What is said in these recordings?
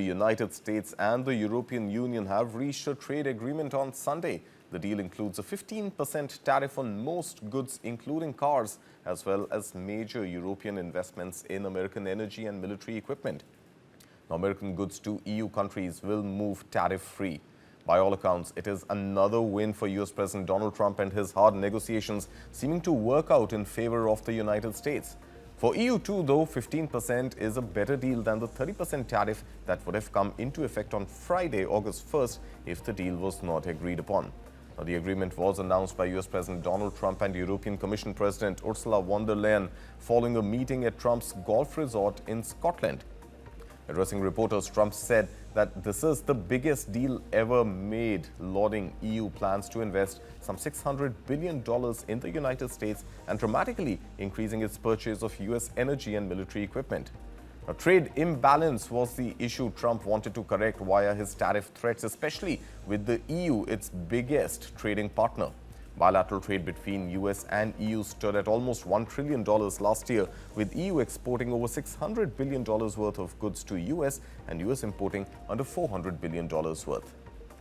United States and the European Union have reached a trade agreement on Sunday. The deal includes a 15% tariff on most goods, including cars, as well as major European investments in American energy and military equipment. Now, American goods to EU countries will move tariff-free. By all accounts, it is another win for US President Donald Trump and his hard negotiations seeming to work out in favor of the United States. For EU too, though, 15% is a better deal than the 30% tariff that would have come into effect on Friday, August 1st, if the deal was not agreed upon. Now, the agreement was announced by US President Donald Trump and European Commission President Ursula von der Leyen following a meeting at Trump's golf resort in Scotland. Addressing reporters, Trump said that this is the biggest deal ever made, lauding EU plans to invest some $600 billion in the United States and dramatically increasing its purchase of US energy and military equipment. A trade imbalance was the issue Trump wanted to correct via his tariff threats, especially with the EU, its biggest trading partner. Bilateral trade between US and EU stood at almost $1 trillion last year, with EU exporting over $600 billion worth of goods to US and US importing under $400 billion worth.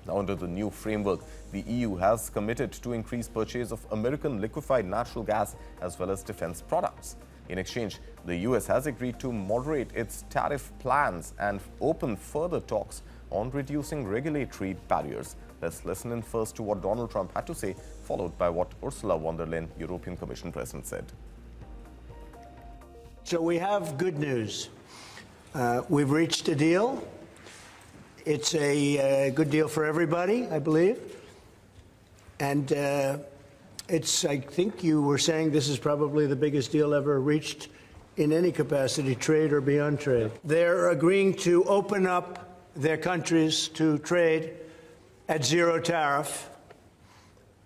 Now, under the new framework, the EU has committed to increase purchase of American liquefied natural gas as well as defense products. In exchange, the US has agreed to moderate its tariff plans and open further talks on reducing regulatory barriers. Let's listen in first to what Donald Trump had to say, followed by what Ursula von der Leyen, European Commission President, said. So we have good news. We've reached a deal. It's a good deal for everybody, I believe. And I think you were saying this is probably the biggest deal ever reached in any capacity, trade or beyond trade. They're agreeing to open up their countries to trade at zero tariff.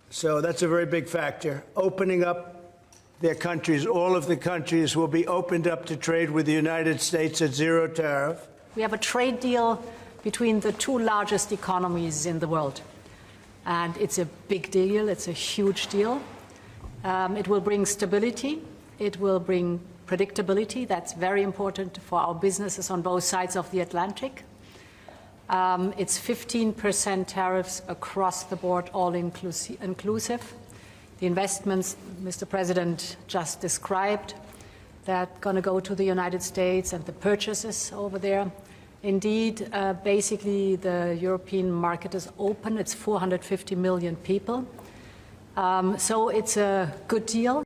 So that's a very big factor. Opening up their countries, all of the countries will be opened up to trade with the United States at zero tariff. We have a trade deal between the two largest economies in the world. And it's a big deal, it's a huge deal. It will bring stability, it will bring predictability. That's very important for our businesses on both sides of the Atlantic. It's 15% tariffs across the board, all inclusive. The investments Mr. President just described that are going to go to the United States and the purchases over there. Indeed, basically the European market is open. It's 450 million people. So it's a good deal.